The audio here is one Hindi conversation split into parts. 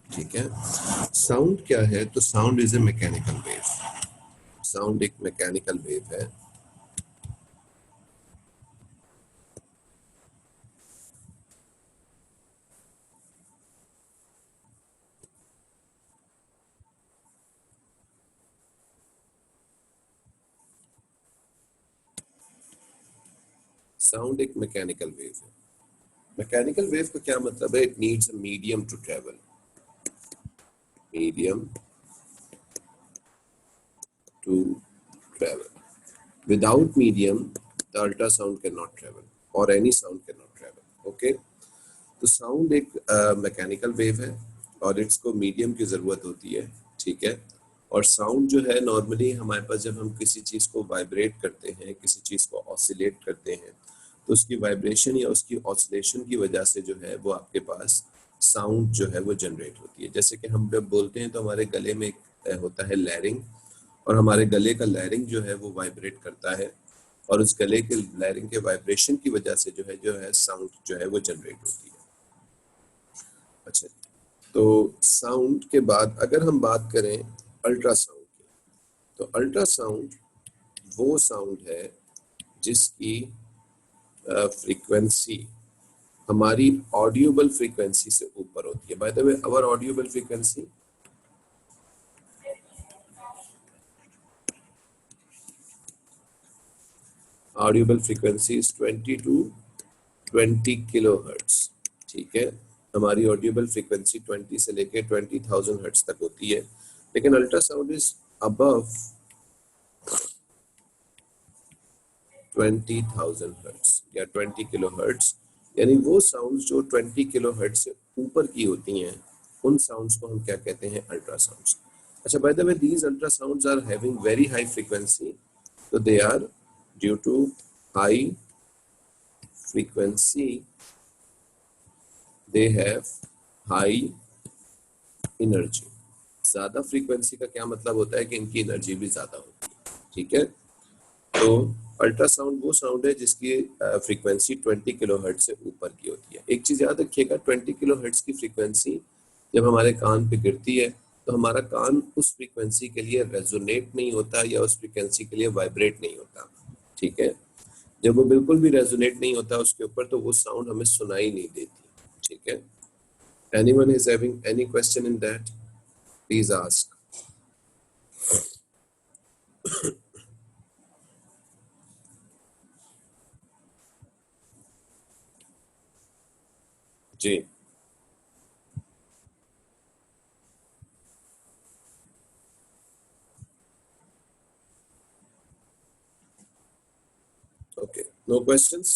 ठीक है। साउंड क्या है? तो sound is a mechanical wave. Sound एक मैकेनिकल वेव है। साउंड एक मैकेनिकल वेव है। मैकेनिकल वेव का क्या मतलब है? It needs a medium to travel. Medium to travel. Without medium, the ultrasound cannot travel or any sound cannot travel. Okay? तो साउंड एक मैकेनिकल वेव है और इसको मीडियम की ज़रूरत होती है। ठीक है। और साउंड जो है नॉर्मली हमारे पास जब हम किसी चीज़ को वाइब्रेट करते हैं, किसी चीज़ को ऑसिलेट करते हैं, तो उसकी वाइब्रेशन या उसकी ऑसिलेशन की वजह से जो है वो आपके पास साउंड जो है वो जनरेट होती है। जैसे कि हम जब बोलते हैं तो हमारे गले में एक होता है लैरिंग, और हमारे गले का लैरिंग जो है वो वाइब्रेट करता है, और उस गले के लैरिंग के वाइब्रेशन की वजह से जो है साउंड जो है वो जनरेट होती है। अच्छा, तो साउंड के बाद अगर हम बात करें अल्ट्रासाउंड की, तो अल्ट्रासाउंड वो साउंड है जिसकी फ्रीक्वेंसी हमारी ऑडियोबल फ्रीक्वेंसी से ऊपर होती है। By the way, our audible frequency is 20 to 20 kilohertz. ठीक है। हमारी ऑडियोबल फ्रीक्वेंसी 20 से लेके 20,000 हर्ट्ज तक होती है, लेकिन अल्ट्रासाउंड इज अबव 20,000 हर्ट्ज या 20 किलो हर्ट्ज। यानी वो साउंड जो 20 किलो हर्ट्ज से ऊपर की होती हैं, उन साउंड्स को हम क्या कहते हैं? अल्ट्रासाउंड्स। अच्छा, by the way, these ultrasounds are having very high frequency, तो they are due to high frequency, they have high energy. ज्यादा फ्रीक्वेंसी का क्या मतलब होता है? कि इनकी एनर्जी भी ज्यादा होती है। ठीक है। तो अल्ट्रासाउंड वो साउंड है जिसकी फ्रीक्वेंसी 20 किलोहर्ट्ज से ऊपर की होती है। एक चीज याद रखिएगा, 20 किलोहर्ट्ज की फ्रीक्वेंसी जब हमारे कान पे गिरती है तो हमारा कान उस फ्रीक्वेंसी के लिए रेजोनेट नहीं होता या उस फ्रीक्वेंसी के लिए वाइब्रेट नहीं होता। ठीक है। जब वो बिल्कुल भी रेजोनेट नहीं होता उसके ऊपर, तो वो साउंड हमें सुनाई नहीं देती। ठीक है। Anyone is having any question in that? Please ask. जी। Okay, no questions?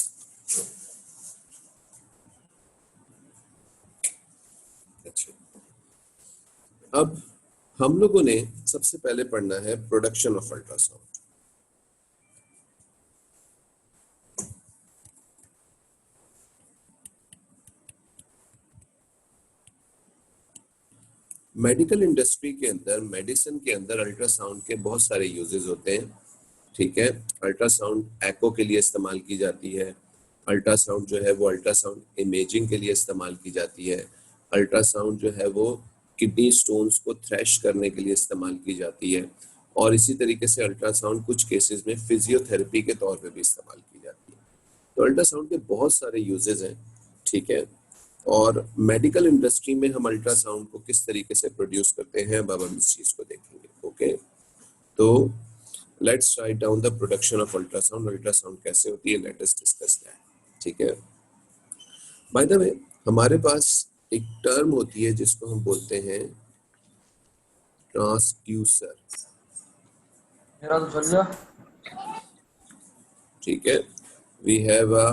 अच्छा, अब हम लोगों ने सबसे पहले पढ़ना है production of ultrasound. Medical industry के अंदर, मेडिसिन के अंदर अल्ट्रासाउंड के बहुत सारे यूजेस होते हैं। ठीक है। अल्ट्रासाउंड एको के लिए इस्तेमाल की जाती है। अल्ट्रासाउंड जो है वो अल्ट्रासाउंड इमेजिंग के लिए इस्तेमाल की जाती है। अल्ट्रासाउंड जो है वो किडनी स्टोन्स को थ्रेश करने के लिए इस्तेमाल की जाती है। और इसी तरीके से अल्ट्रासाउंड कुछ केसेस में फिजियोथेरेपी के तौर पे भी इस्तेमाल की जाती है। तो अल्ट्रासाउंड के बहुत सारे यूजेस हैं। ठीक है। और मेडिकल इंडस्ट्री में हम अल्ट्रासाउंड को किस तरीके से प्रोड्यूस करते हैं, अब हम इस चीज को देखेंगे। ओके, तो let's write down the production of ultrasound. Ultrasound कैसे होती है, लेट अस डिस्कस दैट। ठीक है। बाय द वे, हमारे पास एक टर्म होती है जिसको हम बोलते हैं ट्रांसड्यूसर। मेरा तो चल गया। ठीक है। We have a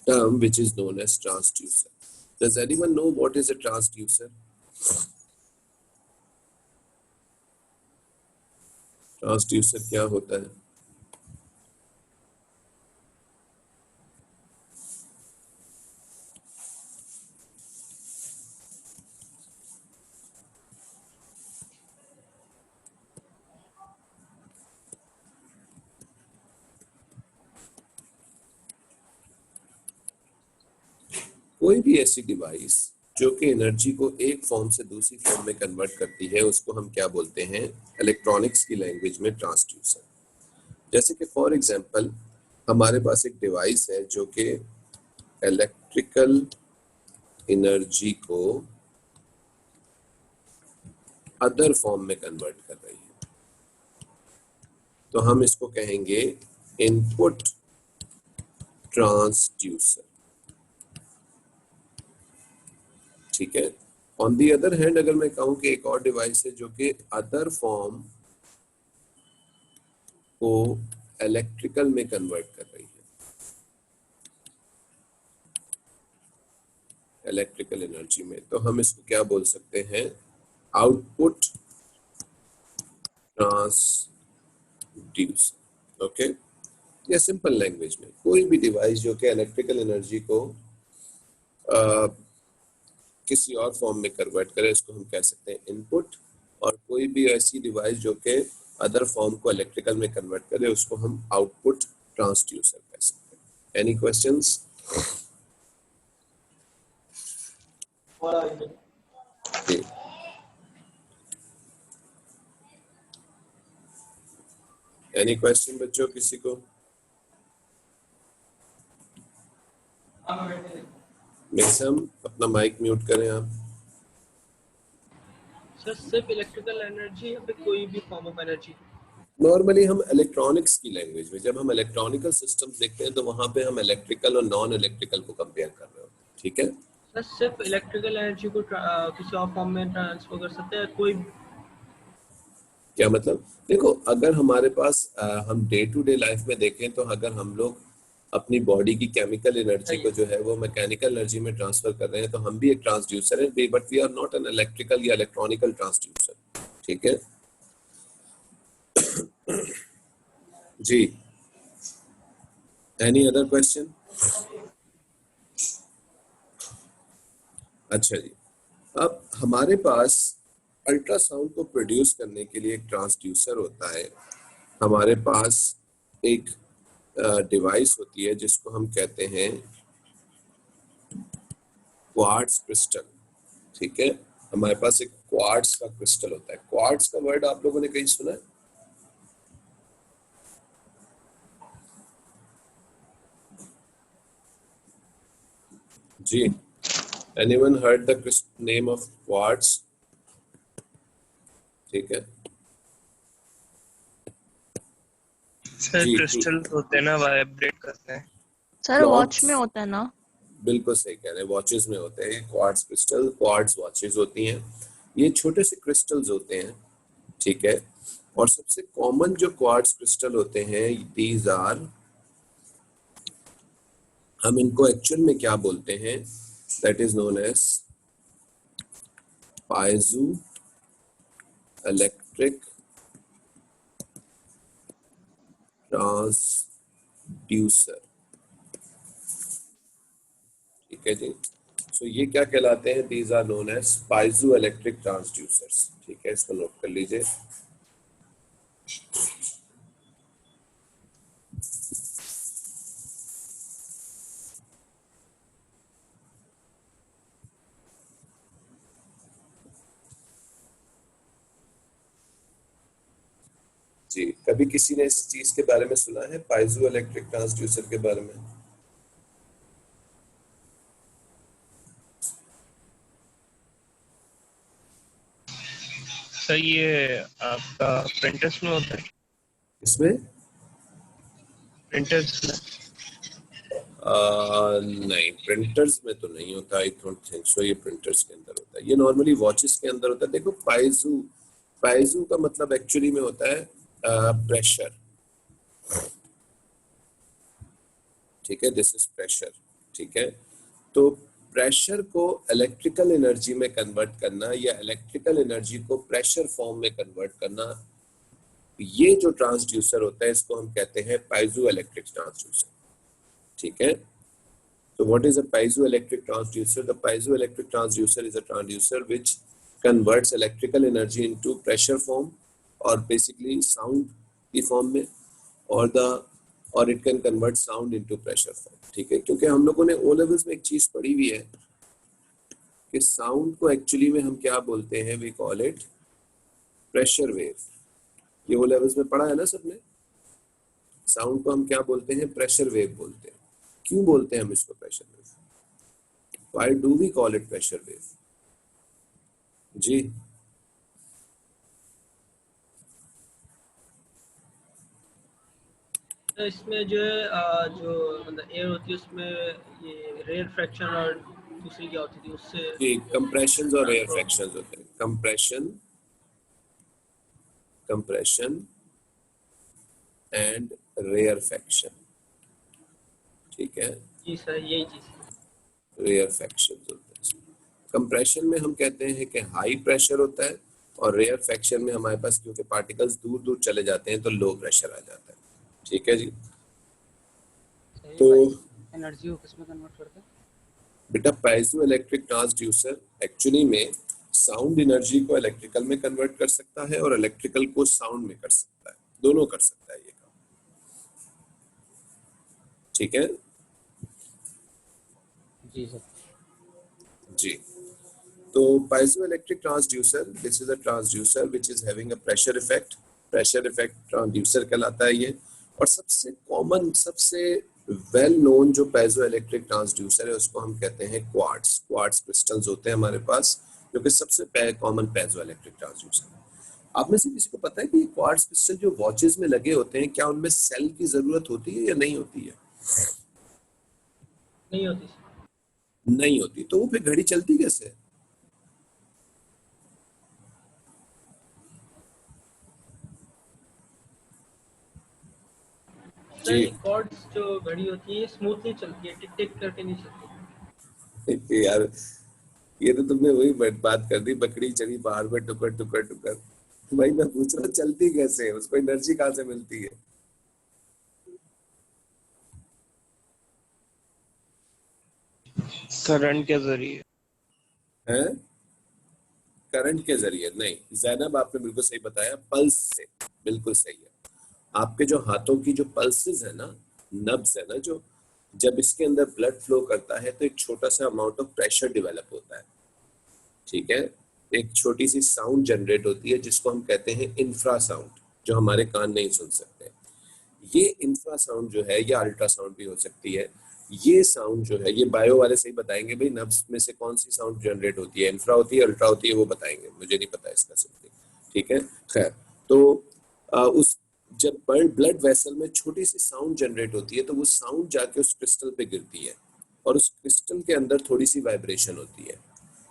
term which is known as transducer. Does anyone know what is a transducer? Transducer क्या होता है? कोई भी ऐसी डिवाइस जो कि एनर्जी को एक फॉर्म से दूसरी फॉर्म में कन्वर्ट करती है, उसको हम क्या बोलते हैं? इलेक्ट्रॉनिक्स की लैंग्वेज में ट्रांसड्यूसर। जैसे कि फॉर एग्जांपल हमारे पास एक डिवाइस है जो कि इलेक्ट्रिकल एनर्जी को अदर फॉर्म में कन्वर्ट कर रही है, तो हम इसको कहेंगे इनपुट ट्रांसड्यूसर। ठीक है। ऑन दी अदर हैंड अगर मैं कहूं कि एक और डिवाइस है जो कि अदर फॉर्म को इलेक्ट्रिकल में कन्वर्ट कर रही है, इलेक्ट्रिकल एनर्जी में, तो हम इसको क्या बोल सकते हैं? Output transducer. ओके, या सिंपल लैंग्वेज में कोई भी डिवाइस जो कि इलेक्ट्रिकल एनर्जी को किसी और फॉर्म में कन्वर्ट करे, इसको हम कह सकते हैं इनपुट। और कोई भी ऐसी डिवाइस जो कि अदर फॉर्म को इलेक्ट्रिकल में कन्वर्ट करे, उसको हम आउटपुट ट्रांसड्यूसर कह सकते हैं। Any questions? एनी क्वेश्चन बच्चों किसी को? मिसम अपना माइक म्यूट करें आप। सर सिर्फ इलेक्ट्रिकल एनर्जी या फिर कोई भी फॉर्म ऑफ एनर्जी? नॉर्मली हम इलेक्ट्रॉनिक्स की लैंग्वेज में जब हम इलेक्ट्रॉनिकल सिस्टम्स देखते हैं तो वहां पे हम इलेक्ट्रिकल और नॉन इलेक्ट्रिकल को कंपेयर कर रहे होते हैं। ठीक है। सर सिर्फ इलेक्ट्रिकल एनर्जी को किसी और फॉर्म में ट्रांसफर कर सकते हैं कोई? क्या मतलब? देखो, अगर हमारे पास हम डे टू डे लाइफ में देखें तो अगर हम लोग अपनी बॉडी की केमिकल एनर्जी को जो है वो मैकेनिकल एनर्जी में ट्रांसफर कर रहे हैं, तो हम भी एक ट्रांसड्यूसर है, but we are not an electrical या इलेक्ट्रॉनिकल ट्रांसड्यूसर। ठीक है जी। Any other question? अच्छा जी, अब हमारे पास अल्ट्रासाउंड को प्रोड्यूस करने के लिए एक ट्रांसड्यूसर होता है। हमारे पास एक डिवाइस होती है जिसको हम कहते हैं क्वार्ट्ज क्रिस्टल। ठीक है, हमारे पास एक क्वार्ट्ज का क्रिस्टल होता है। क्वार्ट्ज का वर्ड आप लोगों ने कहीं सुना है? जी, anyone heard the name of quartz? ठीक है सर क्रिस्टल होते हैं ना, वाइब्रेट करते हैं। सर वॉच में होता है ना? बिल्कुल सही कह रहे हैं, वॉचेस में होते हैं क्वार्ट्ज क्रिस्टल। क्वार्ट्ज वॉचेस होती हैं, ये छोटे से क्रिस्टल्स होते हैं। ठीक है, और सबसे कॉमन जो क्वार्ट्ज क्रिस्टल होते हैं, दीज आर, हम इनको एक्चुअल में क्या बोलते हैं? That is known as piezoelectric transducer. ठीक है जी। सो ये क्या कहलाते हैं? These are known as piezoelectric transducers. ठीक है, इसको नोट कर लीजिए। जी, कभी किसी ने इस चीज के बारे में सुना है, पाइजो इलेक्ट्रिक ट्रांसड्यूसर के बारे में? सर ये आपका प्रिंटर्स में होता है? इसमें प्रिंटर्स में? नहीं, प्रिंटर्स में तो नहीं होता। आई डोंट थिंक सो ये प्रिंटर्स के अंदर होता है, ये नॉर्मली वॉचेस के अंदर होता है। देखो, पाइजो, पाइजो का मतलब एक्चुअली में होता है प्रेशर। ठीक है, दिस इज प्रेशर। ठीक है, तो प्रेशर को इलेक्ट्रिकल एनर्जी में कन्वर्ट करना या इलेक्ट्रिकल एनर्जी को प्रेशर फॉर्म में कन्वर्ट करना, ये जो ट्रांसड्यूसर होता है इसको हम कहते हैं पाइजो इलेक्ट्रिक ट्रांसड्यूसर। ठीक है, so what is a piezoelectric transducer? The piezoelectric transducer is a transducer which converts electrical energy into pressure form or basically sound की फॉर्म में, और it can convert sound into pressure form। ठीक है, क्योंकि हम लोगों ने ओ लेवल्स में एक चीज पढ़ी हुई है कि साउंड को एक्चुअली में हम क्या बोलते हैं, we call it pressure wave. ये वो लेवल्स में पढ़ा है ना सबने। साउंड को हम क्या बोलते हैं, प्रेशर वेव बोलते हैं। क्यों बोलते हैं हम इसको pressure wave, why do we call it pressure wave? जी तो इसमें जो है जो मतलब एयर होती है उसमें ये रेयर फ्रैक्शन और दूसरी क्या होती थी उससे ये कंप्रेशन और रेयर फ्रैक्शन होते हैं। कंप्रेशन एंड रेयर फ्रैक्शन, ठीक है। जी सर यही चीज। रेयर फ्रैक्शन होते हैं। कंप्रेशन में हम कहते हैं कि हाई प्रेशर होता है, और रेयर फ्रैक्शन में हमारे पास क्योंकि पार्टिकल्स दूर दूर चले जाते हैं तो लो प्रेशर आ जाता है, ठीक है जी। तो एनर्जी को किस में कन्वर्ट करते हैं? बेटा पाइजो इलेक्ट्रिक ट्रांसड्यूसर एक्चुअली में साउंड एनर्जी को इलेक्ट्रिकल में कन्वर्ट कर सकता है और इलेक्ट्रिकल को साउंड में कर सकता है, दोनों कर सकता है ये काम, ठीक है जी सर। जी। तो piezoelectric transducer, this is a transducer which is having a pressure effect transducer कहलाता है ये। और सबसे कॉमन, सबसे वेल नोन जो पाइजो इलेक्ट्रिक ट्रांसड्यूसर है उसको हम कहते हैं क्वार्ट्ज क्रिस्टल्स होते हैं हमारे पास, जो कि सबसे कॉमन पाइजो इलेक्ट्रिक ट्रांसड्यूसर है। आप में से किसी को पता है कि ये क्वार्ट्ज क्रिस्टल जो वॉचेस में लगे होते हैं, क्या उनमें सेल की जरूरत होती है या नहीं होती है? नहीं होती सर। नहीं होती। तो वो फिर घड़ी चलती कैसे है? सर ये कॉर्ड्स जो घड़ी होती है स्मूथली चलती है, टिक टिक करके नहीं चलती। यार ये तो तुमने वही बात कर दी, बकरी चली बाहर में टुकर टुकर टुकर। भाई मैं पूछ रहा हूँ चलती कैसे है, उसको एनर्जी कहाँ से मिलती है? करंट के जरिए। हैं? करंट के जरिए नहीं जैनब, आपने बिल्कुल सही बताया, पल्स से। बिल्कुल सही है। आपके जो हाथों की जो पल्सेस है ना, नब्स है ना, जो जब इसके अंदर ब्लड फ्लो करता है तो एक छोटा सा अमाउंट ऑफ प्रेशर डेवलप होता है, ठीक है। एक छोटी सी साउंड जनरेट होती है जिसको हम कहते हैं इंफ्रासाउंड, जो हमारे कान नहीं सुन सकते। ये इंफ्रासाउंड जो है या अल्ट्रासाउंड भी हो सकती है। ये साउंड जो है, ये बायो वाले सही बताएंगे भाई, नब्स में से कौन सी साउंड जनरेट होती है, इंफ्रा होती है अल्ट्रा होती है, वो बताएंगे, मुझे नहीं पता इसका सिंपली, ठीक है। खैर, तो उस जब ब्लड वेसल में छोटी सी साउंड जनरेट होती है तो वो साउंड जाके उस क्रिस्टल पे गिरती है और उस क्रिस्टल के अंदर थोड़ी सी वाइब्रेशन होती है।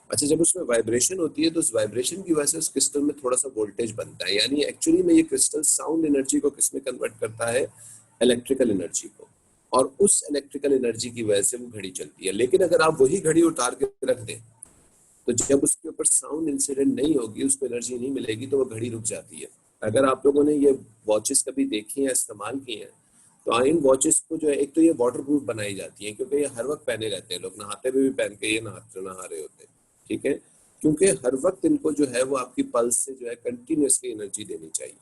अच्छा, जब उसमें वाइब्रेशन होती है तो उस वाइब्रेशन की वजह से उस क्रिस्टल में थोड़ा सा वोल्टेज बनता है, यानी एक्चुअली में ये क्रिस्टल साउंड एनर्जी को किस में कन्वर्ट करता है, इलेक्ट्रिकल एनर्जी को, और उस इलेक्ट्रिकल एनर्जी की वजह से वो घड़ी चलती है। लेकिन अगर आप वही घड़ी उतार के रख दें तो जब उसके ऊपर साउंड इंसिडेंट नहीं होगी, उसको एनर्जी नहीं मिलेगी, तो वो घड़ी रुक जाती है। अगर आप लोगों ने ये वॉचेस कभी देखी हैं, इस्तेमाल की हैं, तो इन वॉचेस को जो है, एक तो ये वाटर प्रूफ बनाई जाती है क्योंकि ये हर वक्त पहने रहते हैं लोग, नहाते हुए भी पहन के ये नहा रहे होते हैं, ठीक है, क्योंकि हर वक्त इनको जो है वो आपकी पल्स से जो है कंटिन्यूअसली एनर्जी देनी चाहिए,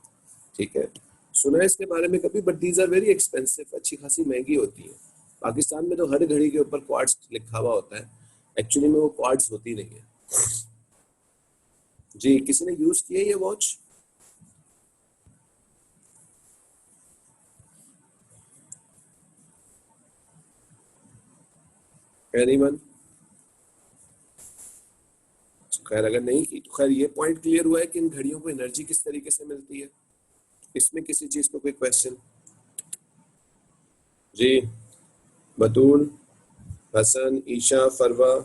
ठीक है। सुना है इसके बारे में कभी, but these are very expensive, अच्छी खासी महंगी होती है। पाकिस्तान में तो हर घड़ी के ऊपर क्वार्ट्ज लिखा हुआ होता है, एक्चुअली में वो क्वार्ट्ज होती नहीं है। जी, किसी ने यूज किया ये वॉच? एनीवन? खैर, अगर नहीं की तो खैर ये पॉइंट क्लियर हुआ है कि इन घड़ियों को एनर्जी किस तरीके से मिलती है। इसमें किसी चीज को कोई क्वेश्चन? जी, बतूल, हसन, ईशा, फरवा,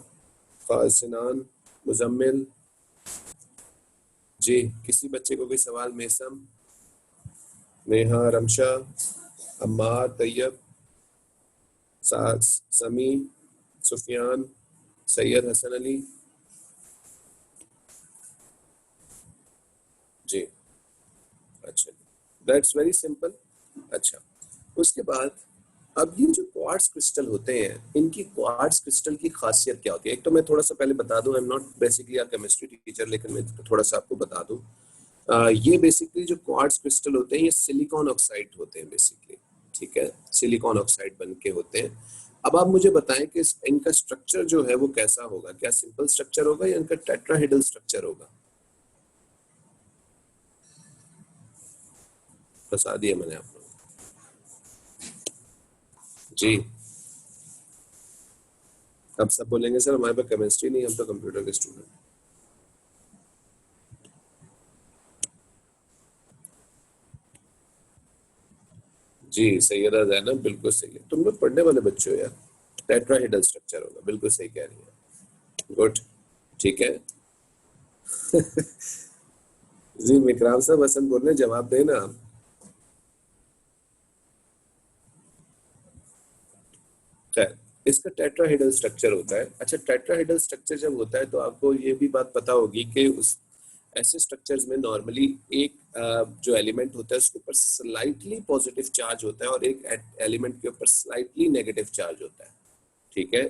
फासिनान, मुजम्मिल, जी किसी बच्चे को कोई सवाल? मेसम, नेहा, रमशा, अम्मार, तैयब, समी, सुफियान, सैयद हसन अली, जी अच्छा, दैट्स वेरी सिंपल। अच्छा, उसके बाद अब ये जो क्वार्ट्ज क्रिस्टल होते हैं, इनकी क्वार्ट्ज क्रिस्टल की खासियत क्या होती है? एक तो मैं थोड़ा सा पहले बता दूं, I am not basically a chemistry teacher, लेकिन मैं थोड़ा सा आपको बता दूं। ये बेसिकली जो क्वार्ट्ज क्रिस्टल होते हैं ये सिलिकॉन ऑक्साइड होते हैं बेसिकली, ठीक है, सिलिकॉन ऑक्साइड बन के होते हैं। अब आप मुझे बताएं कि इनका स्ट्रक्चर जो है वो कैसा होगा, क्या सिंपल स्ट्रक्चर होगा या इनका टेट्राहेड्रल स्ट्रक्चर होगा? बता दिया मैंने आप लोगों को जी। अब सब बोलेंगे सर हमारे पास केमिस्ट्री नहीं, हम तो कंप्यूटर के स्टूडेंट। जी सैयदा जैनब बिल्कुल सही है, तुम लोग पढ़ने वाले बच्चे हो यार। टेट्राहेड्रल स्ट्रक्चर होगा, बिल्कुल सही कह रही है। गुड, ठीक है। जी विक्राम साहब हसन बोल रहे हैं, जवाब देना आप। खैर, इसका टेट्राहेड्रल स्ट्रक्चर होता है। अच्छा, टेट्राहेड्रल स्ट्रक्चर जब होता है तो आपको ये भी बात पता होगी कि उस ऐसे स्ट्रक्चर्स में नॉर्मली एक जो एलिमेंट होता है उसके ऊपर स्लाइटली पॉजिटिव चार्ज होता है और एक एलिमेंट के ऊपर स्लाइटली नेगेटिव चार्ज होता है, ठीक है।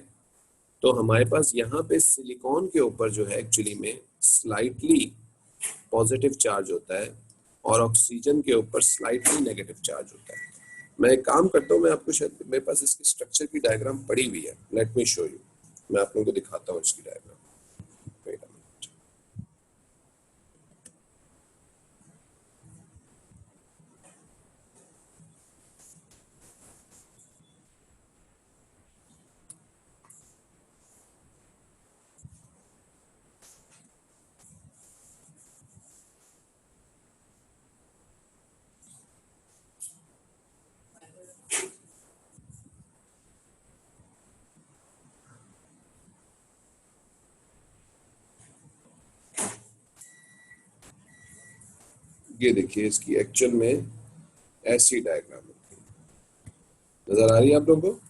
तो हमारे पास यहाँ पे सिलिकॉन के ऊपर जो है एक्चुअली में स्लाइटली पॉजिटिव चार्ज होता है और ऑक्सीजन के ऊपर स्लाइटली नेगेटिव चार्ज होता है। मैं एक काम करता हूँ, मैं आपको शायद मेरे पास इसकी स्ट्रक्चर की डायग्राम पड़ी हुई है, लेट मी शो यू। मैं आप लोगों को दिखाता हूँ इसकी डायग्राम। Wait a minute. ये देखिए इसकी एक्चुअल में ऐसी डायग्राम होती है, नजर आ रही है आप लोगों को?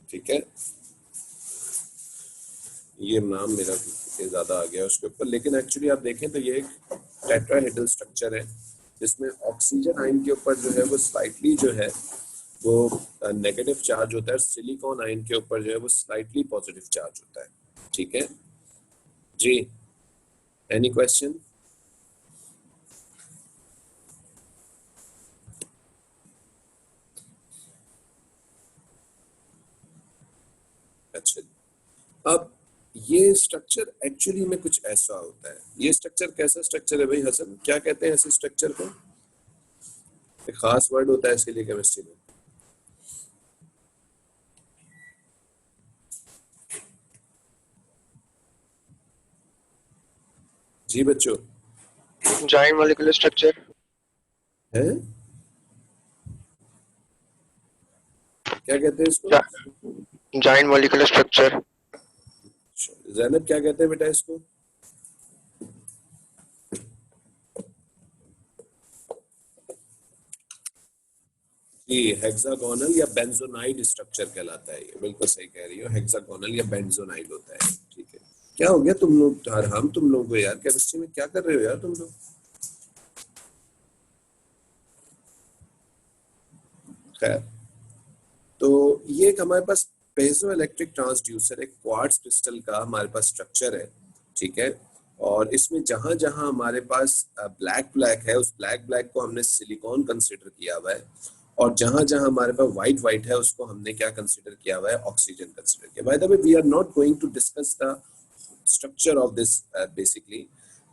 ठीक है, ये नाम मेरा ज्यादा आ गया उसके ऊपर, लेकिन एक्चुअली आप देखें तो ये एक टेट्राहेड्रल स्ट्रक्चर है जिसमें ऑक्सीजन आयन के ऊपर जो है वो स्लाइटली जो है वो नेगेटिव चार्ज होता है, सिलिकॉन आयन के ऊपर जो है वो स्लाइटली पॉजिटिव चार्ज होता है, ठीक है जी। Any question? अच्छा, अब ये स्ट्रक्चर एक्चुअली में कुछ ऐसा होता है। ये स्ट्रक्चर कैसा स्ट्रक्चर है भाई हसन, क्या कहते हैं ऐसे स्ट्रक्चर को? एक खास वर्ड होता है इसके लिए केमिस्ट्री में। जी बच्चों, जॉइंट मॉलिक्यूलर स्ट्रक्चर है क्या कहते हैं इसको? Joint molecular structure. जैनब क्या कहते हैं बेटा इसको? जी हेक्सागोनल या बेंजोनाइड स्ट्रक्चर कहलाता है ये, बिल्कुल सही कह रही हो, हेक्सागोनल या बेंजोनाइड होता है, ठीक है। क्या हो गया तुम लोग, हम तुम लोगों को यार, केमिस्ट्री में क्या कर रहे हो यार तुम लोग? खैर, तो ये एक हमारे पास पेजो इलेक्ट्रिक ट्रांसड्यूसर, एक क्वार्ट्ज क्रिस्टल का हमारे पास स्ट्रक्चर है, ठीक है। और इसमें जहां जहां हमारे पास ब्लैक ब्लैक है, उस ब्लैक ब्लैक को हमने सिलिकॉन कंसिडर किया हुआ है, और जहां जहां हमारे पास व्हाइट व्हाइट है उसको हमने क्या कंसिडर किया हुआ है? ऑक्सीजन कंसिडर किया। By the way we are not going to discuss the structure of this, basically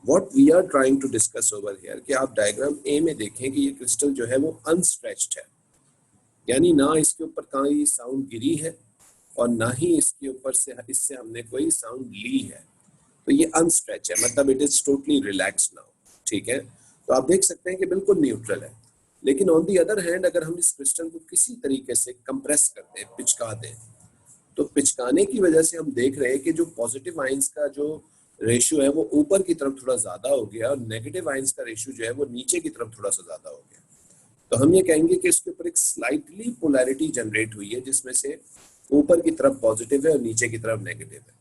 what we are trying to discuss over here कि आप डायग्राम ए में देखें कि ये क्रिस्टल जो है वो अनस्ट्रेच्ड है, यानी ना इसके ऊपर कोई साउंड गिरी है और ना ही इसके ऊपर से इससे हमने कोई साउंड ली है, तो ये अनस्ट्रेच है, मतलब it is totally relaxed now, ठीक है। तो आप देख सकते हैं कि बिल्कुल न्यूट्रल है। लेकिन ऑन दी अदर हैंड अगर हम इस क्रिस्टल को किसी तरीके से कंप्रेस करते हैं, पिचका दें, तो पिचकाने की वजह से हम देख रहे हैं कि जो पॉजिटिव आयंस का जो रेशियो है वो ऊपर की तरफ थोड़ा ज्यादा हो गया और नेगेटिव आयंस का रेशियो जो है वो नीचे की तरफ थोड़ा सा ज्यादा हो गया। तो हम ये कहेंगे कि इसके ऊपर एक स्लाइटली पोलैरिटी जनरेट हुई है जिसमें से ऊपर की तरफ पॉजिटिव है और नीचे की तरफ नेगेटिव है।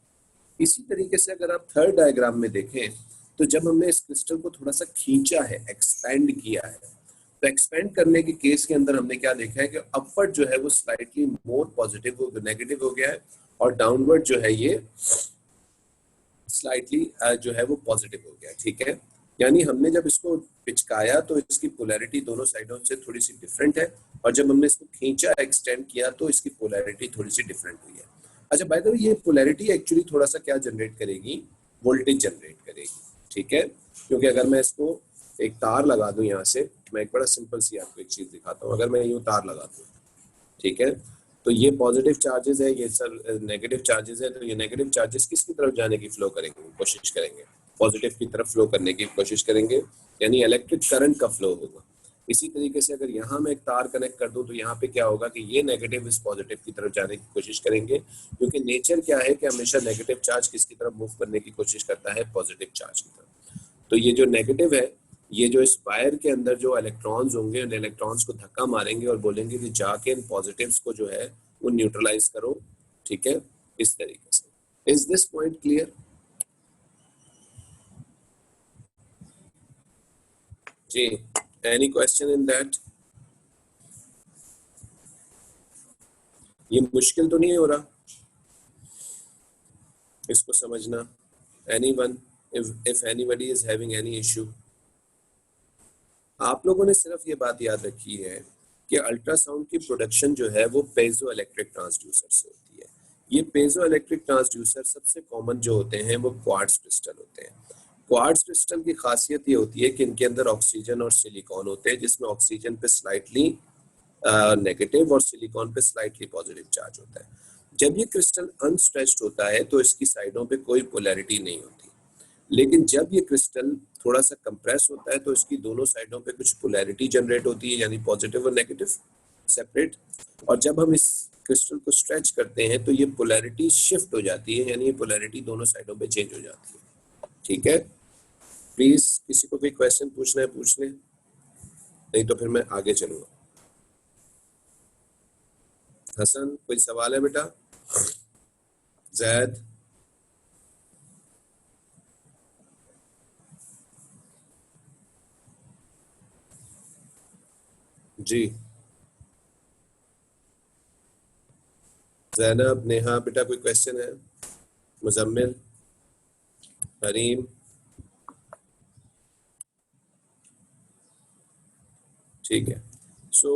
इसी तरीके से अगर आप थर्ड डायग्राम में देखें तो जब हमने इस क्रिस्टल को थोड़ा सा खींचा है, एक्सपेंड किया है, तो एक्सपेंड करने के केस के अंदर हमने क्या देखा है कि अपवर्ड जो है वो स्लाइटली मोर पॉजिटिव हो, नेगेटिव हो गया है, और डाउनवर्ड जो है ये स्लाइटली जो है वो पॉजिटिव हो गया, ठीक है। यानी हमने जब इसको पिचकाया तो इसकी पोलैरिटी दोनों साइडों से थोड़ी सी डिफरेंट है, और जब हमने इसको खींचा, एक्सटेंड किया, तो इसकी पोलैरिटी थोड़ी सी डिफरेंट हुई है। अच्छा, बाय द वे ये पोलैरिटी एक्चुअली थोड़ा सा क्या जनरेट करेगी, वोल्टेज जनरेट करेगी, ठीक है। क्योंकि अगर मैं इसको एक तार लगा दूं यहाँ से, मैं एक बड़ा सिंपल सी आपको एक चीज दिखाता हूँ। अगर मैं यूँ तार लगा दूं, ठीक है, तो ये पॉजिटिव चार्जेस है, ये सर नेगेटिव चार्जेस है, तो ये नेगेटिव चार्जेस किसकी तरफ जाने की फ्लो करेंगे, कोशिश करेंगे पॉजिटिव की तरफ फ्लो करने की कोशिश करेंगे, यानी इलेक्ट्रिक करंट का फ्लो होगा। इसी तरीके से अगर यहाँ मैं एक तार कनेक्ट कर दूं तो यहाँ पे क्या होगा कि ये नेगेटिव इस पॉजिटिव की तरफ जाने की कोशिश करेंगे, क्योंकि नेचर क्या है कि हमेशा नेगेटिव चार्ज किसकी तरफ मूव करने की कोशिश करता है, पॉजिटिव चार्ज की तरफ। तो ये जो नेगेटिव है, ये जो इस वायर के अंदर जो इलेक्ट्रॉन्स होंगे, उन इलेक्ट्रॉन्स को धक्का मारेंगे और बोलेंगे कि जाके इन पॉजिटिव्स को जो है वो न्यूट्रलाइज करो, ठीक है, इस तरीके से। Is this point clear? जी, एनी क्वेश्चन इन दैट? ये मुश्किल तो नहीं हो रहा इसको समझना? Anyone, if anybody is having any issue? आप लोगों ने सिर्फ ये बात याद रखी है कि अल्ट्रासाउंड की प्रोडक्शन जो है वो पेजो इलेक्ट्रिक ट्रांसड्यूसर से होती है। ये पेजो इलेक्ट्रिक ट्रांसड्यूसर सबसे कॉमन जो होते हैं वो क्वार्ट्ज क्रिस्टल होते हैं। क्वार्ट्ज क्रिस्टल की खासियत ये होती है कि इनके अंदर ऑक्सीजन और सिलिकॉन होते हैं, जिसमें ऑक्सीजन पे स्लाइटली नेगेटिव और सिलिकॉन पे स्लाइटली पॉजिटिव चार्ज होता है। जब ये क्रिस्टल अनस्ट्रेच्ड होता है तो इसकी साइडों पे कोई पोलैरिटी नहीं होती, लेकिन जब ये क्रिस्टल थोड़ा सा कंप्रेस होता है तो इसकी दोनों साइडों पे कुछ पोलैरिटी जनरेट होती है, यानी पॉजिटिव और नेगेटिव सेपरेट। और जब हम इस क्रिस्टल को स्ट्रेच करते हैं तो ये पोलैरिटी शिफ्ट हो जाती है, यानी ये पोलैरिटी दोनों साइडों पे चेंज हो जाती है, ठीक है। प्लीज किसी को कोई क्वेश्चन पूछना है पूछ लें, नहीं तो फिर मैं आगे चलूंगा। हसन, कोई सवाल है बेटा? जैद? जी, जैनब, नेहा, बेटा कोई क्वेश्चन है? मुजम्मिल, हरीम? ठीक है। सो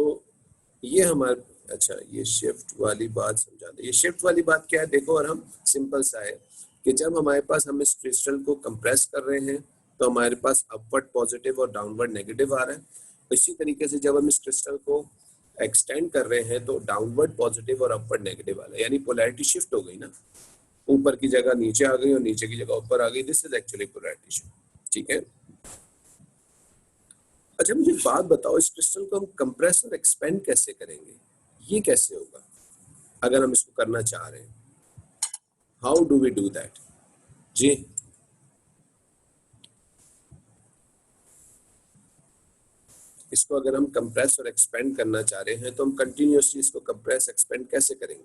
ये हमारे, अच्छा ये शिफ्ट वाली बात समझा दे। ये शिफ्ट वाली बात क्या है देखो, और हम सिंपल सा है कि जब हमारे पास हम इस क्रिस्टल को कंप्रेस कर रहे हैं तो हमारे पास अपवर्ड पॉजिटिव और डाउनवर्ड नेगेटिव आ रहा है। इसी तरीके से जब हम इस क्रिस्टल को एक्सटेंड कर रहे हैं तो डाउनवर्ड पॉजिटिव और अपवर्ड नेगेटिव आ रहा है, यानी पोलैरिटी शिफ्ट हो गई ना, ऊपर की जगह नीचे आ गई और नीचे की जगह ऊपर आ गई। This is actually polarity shift, ठीक है। अच्छा मुझे बात बताओ, इस क्रिस्टल को हम कंप्रेस और एक्सपेंड कैसे करेंगे? ये कैसे होगा अगर हम इसको करना चाह रहे हैं? How do we do that? जी, इसको अगर हम कंप्रेस और एक्सपेंड करना चाह रहे हैं तो हम कंटिन्यूअसली इसको कंप्रेस एक्सपेंड कैसे करेंगे?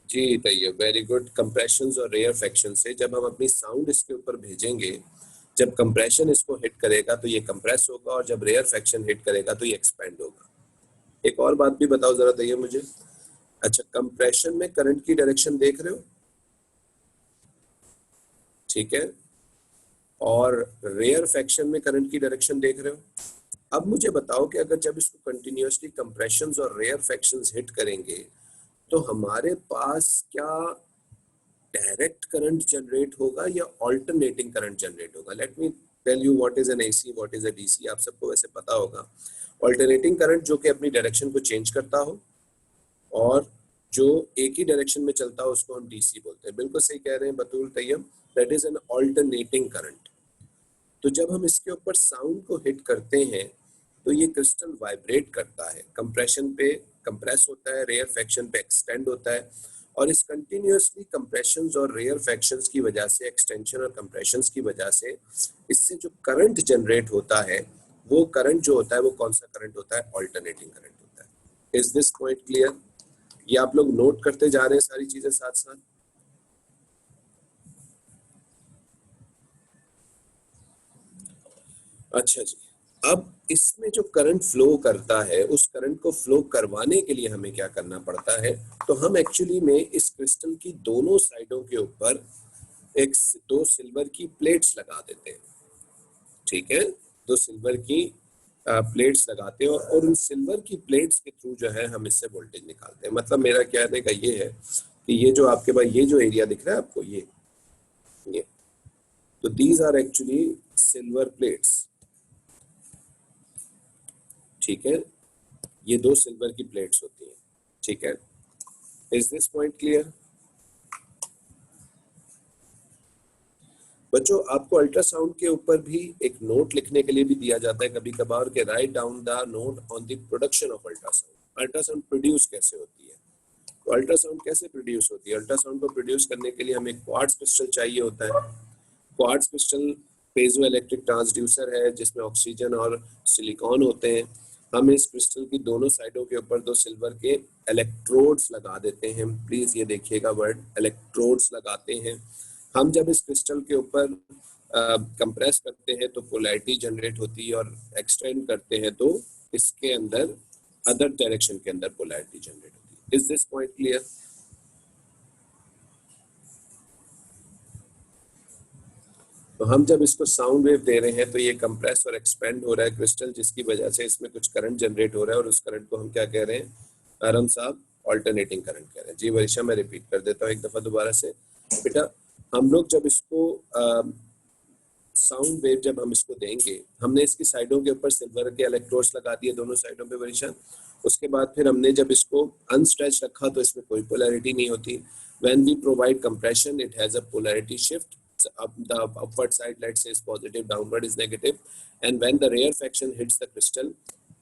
जी तैयब, वेरी गुड। कंप्रेशंस और रेयरफेक्शन से जब हम अपनी साउंड इसके ऊपर भेजेंगे, जब कंप्रेशन इसको हिट करेगा तो ये कंप्रेस होगा, और जब रेयरफेक्शन हिट करेगा तो ये एक्सपेंड होगा। एक और बात भी बताओ जरा तैयब मुझे। अच्छा, कंप्रेशन में करंट की डायरेक्शन देख रहे हो, ठीक है, और रेयरफेक्शन में करंट की डायरेक्शन देख रहे हो। अब मुझे बताओ कि अगर जब इसको कंटिन्यूअसली कंप्रेशंस और रेयरफेक्शंस हिट करेंगे तो हमारे पास क्या डायरेक्ट करंट जनरेट होगा या ऑल्टरनेटिंग करंट जनरेट होगा? Let me tell you what is an AC, what is a DC. आप सबको वैसे पता होगा। ऑल्टरनेटिंग करंट जो कि अपनी डायरेक्शन को चेंज करता हो, और जो एक ही डायरेक्शन में चलता हो उसको हम डीसी बोलते हैं। बिल्कुल सही कह रहे हैं Batool Tayyab, that is an alternating current. तो जब हम इसके ऊपर साउंड को हिट करते हैं तो ये क्रिस्टल वाइब्रेट करता है, कंप्रेशन पे कंप्रेस होता है, रेयरफेक्शन पे एक्सटेंड होता है, और इस कंटिन्यूअसली कंप्रेशंस और रेयरफेक्शंस की वजह से, एक्सटेंशन और कंप्रेशंस की वजह से, इससे जो करंट जनरेट होता है वो करंट जो होता है वो कौन सा करंट होता है? ऑल्टरनेटिंग करंट होता है। Is this point clear? ये आप लोग नोट करते जा रहे हैं सारी चीजें साथ साथ? अच्छा जी, अब इसमें जो करंट फ्लो करता है, उस करंट को फ्लो करवाने के लिए हमें क्या करना पड़ता है, तो हम एक्चुअली में इस क्रिस्टल की दोनों साइडों के ऊपर दो सिल्वर की प्लेट्स लगा देते हैं, ठीक है, दो सिल्वर की प्लेट्स लगाते हैं और उन सिल्वर की प्लेट्स के थ्रू जो है हम इससे वोल्टेज निकालते हैं। मतलब मेरा कहने का ये है कि ये जो आपके पास ये जो एरिया दिख रहा है आपको, ये तो these are actually silver plates, ठीक है, ये दो सिल्वर की प्लेट्स होती हैं, ठीक है। इज दिस पॉइंट क्लियर बच्चों? आपको अल्ट्रासाउंड के ऊपर भी एक नोट लिखने के लिए भी दिया जाता है कभी कभार के write down the note on the production of ultrasound. Ultrasound produce कैसे होती है, तो अल्ट्रासाउंड कैसे प्रोड्यूस होती है? अल्ट्रासाउंड को प्रोड्यूस करने के लिए हमें क्वार्ट्ज क्रिस्टल चाहिए होता है। Quartz crystal piezo electric transducer है जिसमें ऑक्सीजन और सिलिकॉन होते हैं। हम इस क्रिस्टल की दोनों साइडों के ऊपर दो सिल्वर के इलेक्ट्रोड्स लगा देते हैं। प्लीज ये देखिएगा वर्ड इलेक्ट्रोड्स लगाते हैं। हम जब इस क्रिस्टल के ऊपर कंप्रेस करते हैं तो पोलैरिटी जनरेट होती है और एक्सटेंड करते हैं तो इसके अंदर अदर डायरेक्शन के अंदर पोलैरिटी जनरेट होती है। Is this point clear? तो हम जब इसको साउंड वेव दे रहे हैं तो ये कंप्रेस और एक्सपेंड हो रहा है क्रिस्टल, जिसकी वजह से इसमें कुछ करंट जनरेट हो रहा है और उस करंट को हम क्या कह रहे हैं? आराम साहब ऑल्टरनेटिंग करंट कह रहे हैं। जी वरिशा, मैं रिपीट कर देता हूँ एक दफा दोबारा से। बेटा हम लोग जब इसको साउंड वेव जब हम इसको देंगे, हमने इसकी साइडों के ऊपर सिल्वर के इलेक्ट्रोड्स लगा दिए दोनों साइडों पे वरिशा। उसके बाद फिर हमने जब इसको अनस्ट्रेच रखा तो इसमें कोई पोलैरिटी नहीं होती। When we provide compression it has a polarity shift, the upward side let's say is positive, downward is negative, and when the rarefaction hits the crystal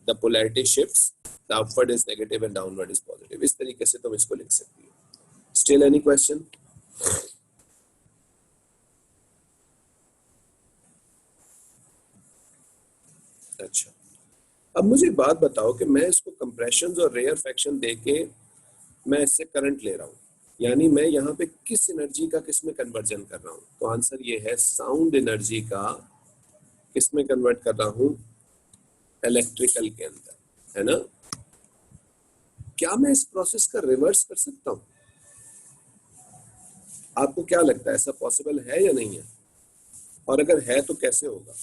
the polarity shifts, the upward is negative and downward is positive। इस तरीके से तुम इसको लिख सकती हो। Still any question? अच्छा, अब मुझे बात बताओ कि मैं इसको कंप्रेशन और रेयरफेक्शन देके मैं इससे करंट ले रहा हूँ, यानी मैं यहाँ पे किस एनर्जी का किस में कन्वर्जन कर रहा हूँ? तो आंसर ये है साउंड एनर्जी का किस में कन्वर्ट कर रहा हूँ? इलेक्ट्रिकल के अंदर, है ना। क्या मैं इस प्रोसेस का रिवर्स कर सकता हूँ? आपको क्या लगता है ऐसा पॉसिबल है या नहीं है? और अगर है तो कैसे होगा?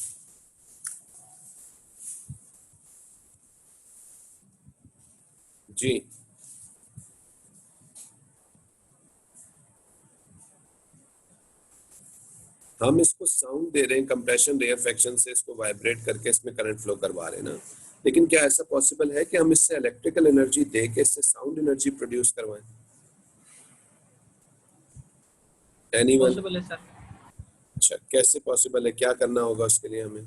जी हम इसको साउंड दे रहे हैं, कंप्रेशन रेयरफेक्शन से इसको वाइब्रेट करके इसमें करंट फ्लो करवा रहे हैं ना, लेकिन क्या ऐसा पॉसिबल है कि हम इससे इलेक्ट्रिकल एनर्जी दे के इससे साउंड एनर्जी प्रोड्यूस करवाएं? एनीवन? पॉसिबल है सर। अच्छा, कैसे पॉसिबल है? क्या करना होगा उसके लिए हमें?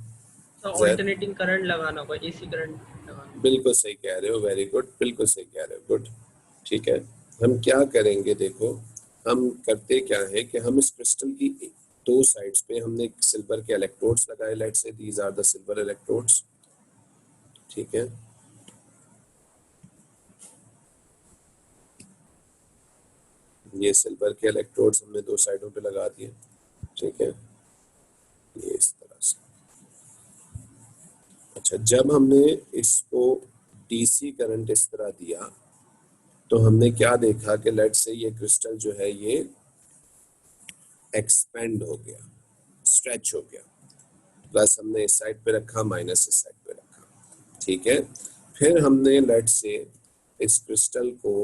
तो अल्टरनेटिंग करंट लगाना होगा, एसी करंट लगाना। बिल्कुल सही कह रहे हो, वेरी गुड, बिल्कुल सही कह रहे हो, गुड। ठीक है, हम क्या करेंगे, देखो हम करते क्या है कि हम इस क्रिस्टल की दो साइड्स पे हमने सिल्वर के इलेक्ट्रोड्स लगाए। Let's say these are the silver electrodes, ठीक है। ये सिल्वर के इलेक्ट्रोड्स हमने दो साइडों पे लगा दिए, ठीक है, ये इस तरह से। अच्छा, जब हमने इसको डीसी करंट इस तरह दिया तो हमने क्या देखा कि लेट्स से ये क्रिस्टल जो है ये एक्सपेंड हो गया, स्ट्रेच हो गया, प्लस हमने इस साइड पे रखा, माइनस इस साइड पे रखा, ठीक है। फिर हमने लेट्स से इस क्रिस्टल को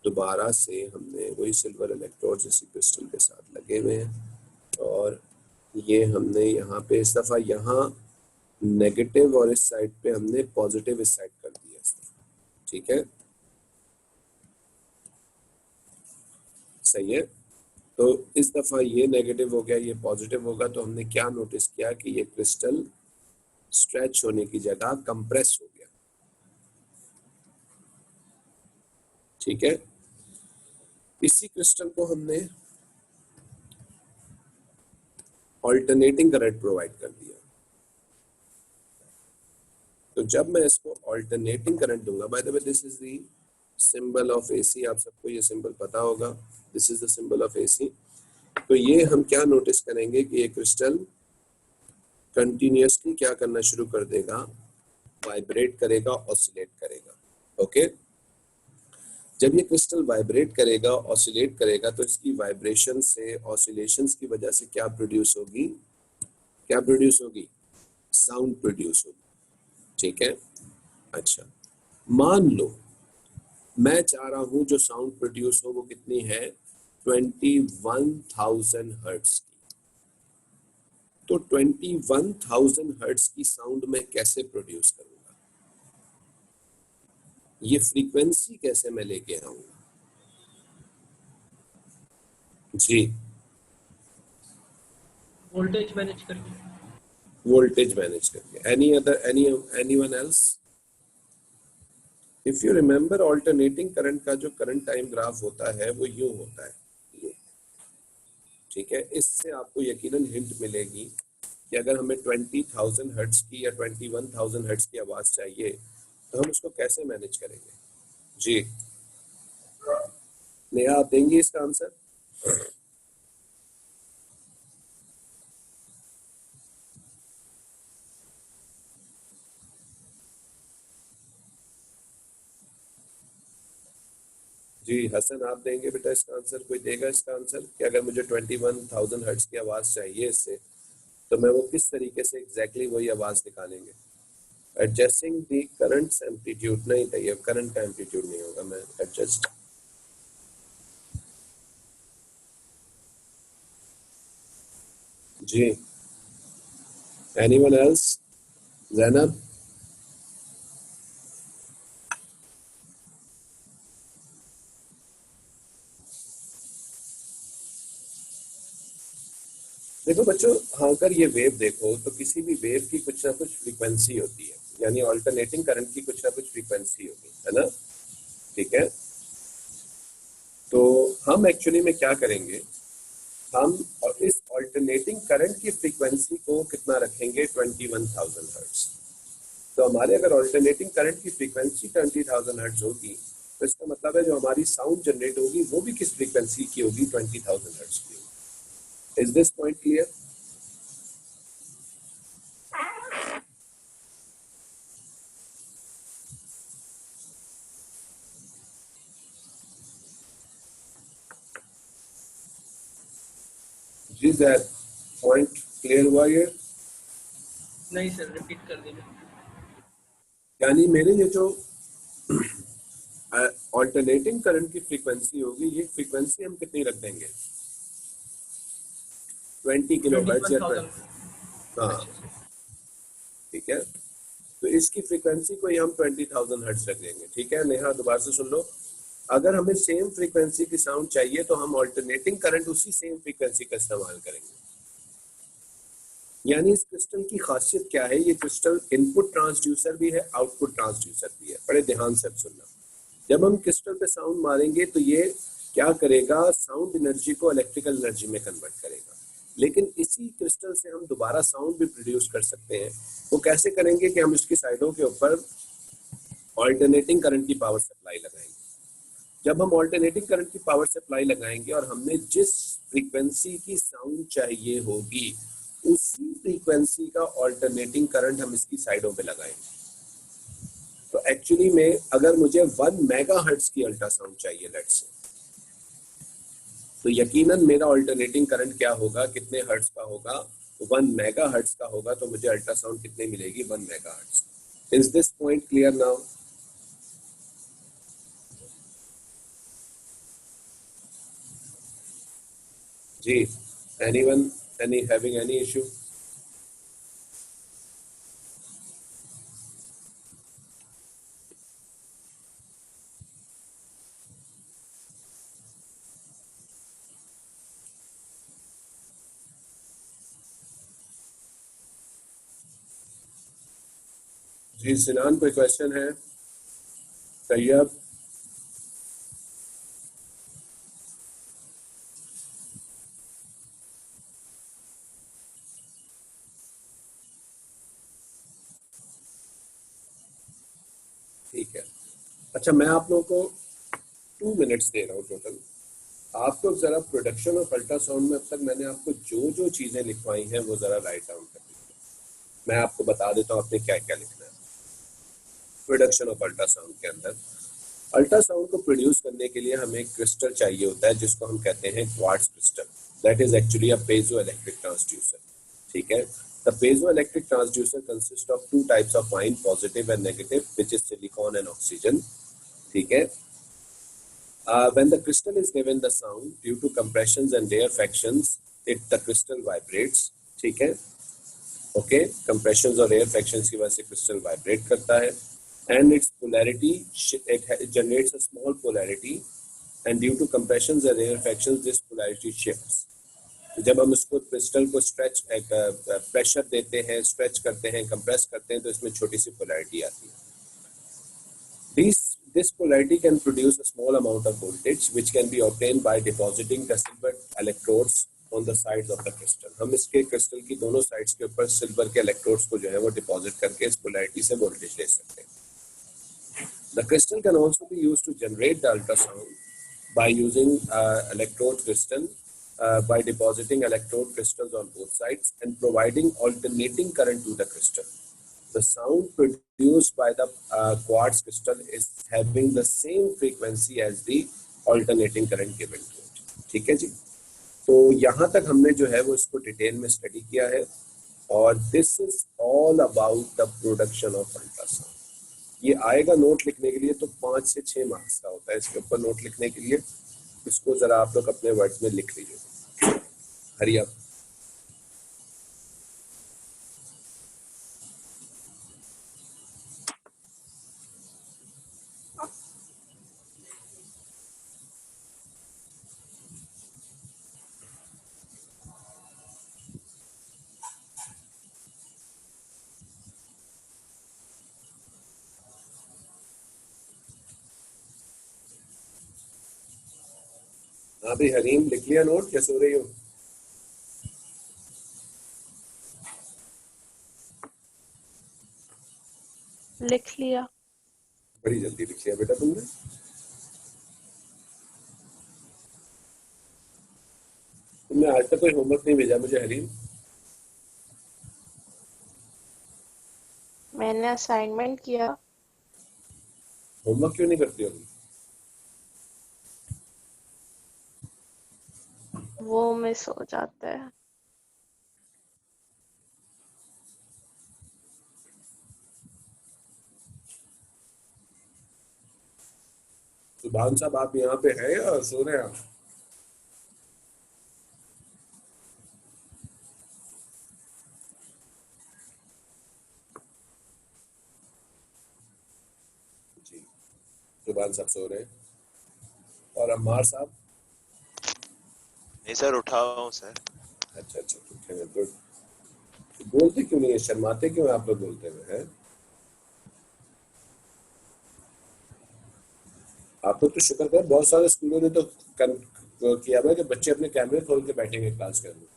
दोबारा से हमने वही सिल्वर इलेक्ट्रोड इसी क्रिस्टल के साथ लगे हुए हैं और ये हमने यहाँ पे इस दफा यहाँ नेगेटिव और इस साइड पे हमने पॉजिटिव इस साइड कर दिया, ठीक है, सही है। तो इस दफा ये नेगेटिव हो गया, ये पॉजिटिव होगा, तो हमने क्या नोटिस किया कि ये क्रिस्टल स्ट्रेच होने की जगह कंप्रेस हो गया, ठीक है। इसी क्रिस्टल को हमने ऑल्टरनेटिंग करंट प्रोवाइड कर दिया। तो जब मैं इसको ऑल्टरनेटिंग करंट दूंगा, bye the way this is the symbol of AC, आप सबको ये सिंबल पता होगा, this is the symbol of AC. तो ये हम क्या नोटिस करेंगे कि ये क्रिस्टल कंटिन्यूअसली क्या करना शुरू कर देगा, वाइब्रेट करेगा, ऑसिलेट करेगा। ओके, जब ये क्रिस्टल वाइब्रेट करेगा, ऑसिलेट करेगा, तो इसकी वाइब्रेशन से, ऑसिलेशंस की वजह से क्या प्रोड्यूस होगी, क्या प्रोड्यूस होगी, साउंड प्रोड्यूस होगी। ठीक है, अच्छा मान लो मैं चाह रहा हूं जो साउंड प्रोड्यूस हो वो कितनी है, 21,000 हर्ट्ज की। तो 21,000 हर्ट्ज की साउंड मैं कैसे प्रोड्यूस करूंगा, ये फ्रीक्वेंसी कैसे मैं लेके आऊंगा? जी, वोल्टेज मैनेज करके। वोल्टेज मैनेज करके। Anyone else? If you remember, alternating current का जो करंट टाइम ग्राफ होता है वो यूं होता है, ये। ठीक है, इससे आपको यकीनन हिंट मिलेगी कि अगर हमें 20,000 हर्ट्ज की या 21,000 हर्ट्ज की आवाज चाहिए तो हम उसको कैसे मैनेज करेंगे। जी नेहा, आप देंगी इसका आंसर? जी हसन, आप देंगे बेटा इसका आंसर? कोई देगा इसका आंसर कि अगर मुझे 21,000 हर्ट्ज की आवाज चाहिए इससे, तो मैं वो किस तरीके से एग्जैक्टली वही आवाज निकालेंगे? एडजस्टिंग दी करंट एम्पलीट्यूड, नहीं था ये, करंट का एम्पलीट्यूड नहीं होगा, मैं एडजस्ट। जी, एनीवन एल्स? जैनब? देखो बच्चों, हाँ अगर ये वेव देखो तो किसी भी वेव की कुछ ना कुछ फ्रीक्वेंसी होती है, यानी ऑल्टरनेटिंग करंट की कुछ ना कुछ फ्रीक्वेंसी होगी, है ना? ठीक है, तो हम एक्चुअली में क्या करेंगे, हम इस ऑल्टरनेटिंग करंट की फ्रीक्वेंसी को कितना रखेंगे, 21,000 हर्ट्ज। तो हमारे अगर ऑल्टरनेटिंग करंट की फ्रीक्वेंसी 20,000 हर्ट्ज होगी, तो इसका मतलब है जो हमारी साउंड जनरेट होगी वो भी किस फ्रीक्वेंसी की होगी, 20,000 हर्ट्ज की होगी। Is this point clear? जी सर, पॉइंट क्लियर हुआ ये? नहीं सर, रिपीट कर दीजिए। यानी मेरे ये जो ऑल्टरनेटिंग करंट की फ्रीक्वेंसी होगी, ये फ्रीक्वेंसी हम कितनी रख देंगे, 20 किलो हर्ट्ज या 21,000। हाँ अच्छा। ठीक है, तो इसकी फ्रीक्वेंसी को ही हम 20,000 हर्ट्ज रख देंगे। ठीक है नेहा, दोबारा से सुन लो, अगर हमें सेम फ्रीक्वेंसी की साउंड चाहिए तो हम ऑल्टरनेटिंग करंट उसी सेम फ्रीक्वेंसी का इस्तेमाल करेंगे। यानी इस क्रिस्टल की खासियत क्या है, ये क्रिस्टल इनपुट ट्रांसड्यूसर भी है, आउटपुट ट्रांसड्यूसर भी है। बड़े ध्यान से सुनना, जब हम क्रिस्टल पे साउंड मारेंगे तो ये क्या करेगा, साउंड एनर्जी को इलेक्ट्रिकल एनर्जी में कन्वर्ट करेगा। लेकिन इसी क्रिस्टल से हम दोबारा साउंड भी प्रोड्यूस कर सकते हैं। वो कैसे करेंगे कि हम इसकी साइडों के ऊपर ऑल्टरनेटिंग करंट की पावर सप्लाई लगाएंगे। जब हम ऑल्टरनेटिंग करंट की पावर सप्लाई लगाएंगे और हमने जिस फ्रीक्वेंसी की साउंड चाहिए होगी उसी फ्रीक्वेंसी का ऑल्टरनेटिंग करंट हम इसकी साइडों पे लगाएंगे। तो एक्चुअली में अगर मुझे 1 मेगाहर्ट्ज की अल्ट्रासाउंड चाहिए लेट्स से, तो यकीनन मेरा ऑल्टरनेटिंग करंट क्या होगा, कितने हर्ट्ज का होगा, 1 मेगाहर्ट्ज का होगा। तो मुझे अल्ट्रासाउंड कितने मिलेगी, 1 megahertz. Is this point clear now? जी, एनीवन having any issue? जी सिनान, कोई क्वेश्चन है? तैयब? ठीक है, अच्छा मैं आप लोगों को 2 मिनट्स दे रहा हूँ टोटल। आप लोग जरा प्रोडक्शन ऑफ अल्ट्रासाउंड में अब तक मैंने आपको जो जो चीजें लिखवाई हैं वो जरा राइट डाउन कर दीजिए। मैं आपको बता देता हूँ आपने क्या क्या लिखना है प्रोडक्शन ऑफ अल्ट्रासाउंड के अंदर। अल्ट्रासाउंड को प्रोड्यूस करने के लिए हमें क्रिस्टल चाहिए होता है जिसको हम कहते हैं quartz crystal, that is actually a piezo electric transducer. ठीक है, the piezo electric transducer consist of two types of ion, positive and negative, which is silicon and oxygen. ठीक है, when the crystal is given the sound due to compressions and rarefactions, the crystal vibrates. ठीक है, ओके, compressions और rarefactions की वजह से crystal vibrate करता है, and its polarity it generates a small polarity, and due to compressions and rarefactions this polarity shifts. जब हम इसको क्रिस्टल को स्ट्रेच प्रेशर देते हैं, स्ट्रेच करते हैं, कंप्रेस करते हैं, तो इसमें छोटी सी पोलैरिटी आती है। This polarity can produce a small amount of voltage which can be obtained by depositing the silver electrodes on the sides of the crystal. हम इसके क्रिस्टल की दोनों साइड्स के ऊपर सिल्वर के इलेक्ट्रोड्स को जो है वो डिपॉजिट करके इस पोलैरिटी से वोल्टेज ले सकते हैं। The crystal can also be used to generate the ultrasound by using electrode crystal by depositing electrode crystals on both sides and providing alternating current to the crystal. The sound produced by the quartz crystal is having the same frequency as the alternating current given to it. ठीक है जी, तो यहाँ तक हमने जो है वो इसको डिटेल में स्टडी किया है, और this is all about the production of ultrasound. ये आएगा नोट लिखने के लिए तो 5 से 6 मार्क्स का होता है इसके ऊपर नोट लिखने के लिए। इसको जरा आप लोग अपने वर्ड्स में लिख लीजिए। हरी आप हाँ भी हरीम लिख लिया नोट, क्या सो रही हो? लिख लिया। बड़ी जल्दी लिख लिया बेटा तुमने। तुमने आज तक कोई होमवर्क नहीं भेजा मुझे हरीम। मैंने असाइनमेंट किया। होमवर्क क्यों नहीं करती हो तुम? वो मिस हो जाता है। सुभान साहब आप यहाँ पे हैं या सो रहे हैं आप? जी, सुभान साहब सो रहे हैं। और अम्मार साहब? नहीं सर, उठा हूँ सर। अच्छा अच्छा, ठीक है, गुड। बोलते क्यों नहीं है, शर्माते क्यों आप लोग बोलते हुए हैं? आप लोग तो शुक्र करें, बहुत सारे स्कूलों ने तो किया हुआ है कि बच्चे अपने कैमरे खोल के बैठेंगे क्लास के अंदर।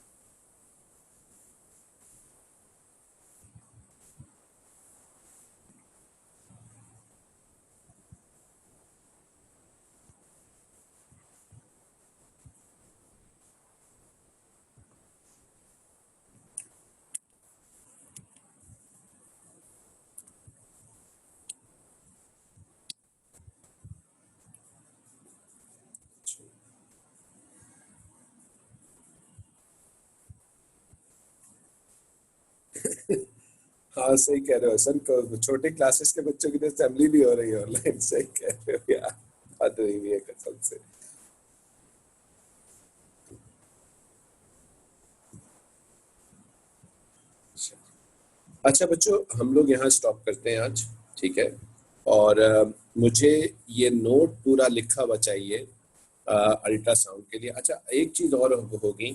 हाँ सही कह रहे हो सर, छोटे क्लासेस के बच्चों की तो असेंबली भी हो रही है ऑनलाइन। सही कह रहे हो यार, बात हुई भी है कसम से। अच्छा बच्चों, हम लोग यहाँ स्टॉप करते हैं आज, ठीक है? और मुझे ये नोट पूरा लिखा हुआ चाहिए अल्ट्रासाउंड के लिए। अच्छा एक चीज और होगी,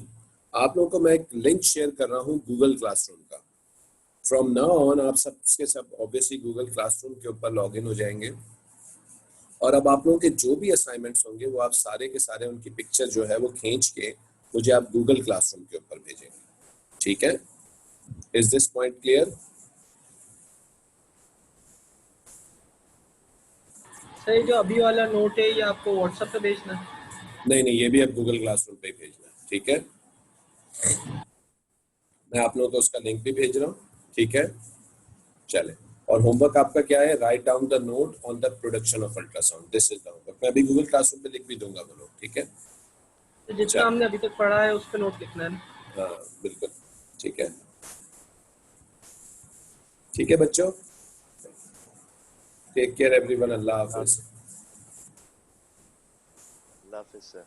आप लोगों को मैं एक लिंक शेयर कर रहा हूँ गूगल क्लासरूम का। फ्रॉम नाउ ऑन आप सबके सब ऑब्वियसली गूगल क्लासरूम के ऊपर लॉगिन हो जाएंगे, और अब आप लोगों के जो भी असाइनमेंट्स होंगे वो आप सारे के सारे उनकी पिक्चर जो है वो खींच के मुझे आप गूगल क्लासरूम के ऊपर भेजेंगे, ठीक है? Is this point clear? Sir जो अभी वाला नोट है ये आपको व्हाट्सएप पे भेजना है? नहीं नहीं, ये भी आप गूगल क्लासरूम पे ही भेजना है, ठीक है? मैं आप लोगों को उसका लिंक भी भेज रहा हूँ, ठीक है, चले। और होमवर्क आपका क्या है? Write down the note on the production of ultrasound, this is the homework. मैं अभी गूगल क्लासरूम पे लिख भी दूंगा वो लोग, ठीक है। तो जितना हमने अभी तक पढ़ा है उस पर नोट लिखना है। हाँ बिल्कुल, ठीक है, ठीक है बच्चों, टेक केयर एवरीवन, अल्लाह हाफिज। अल्लाह हाफिज़ सर।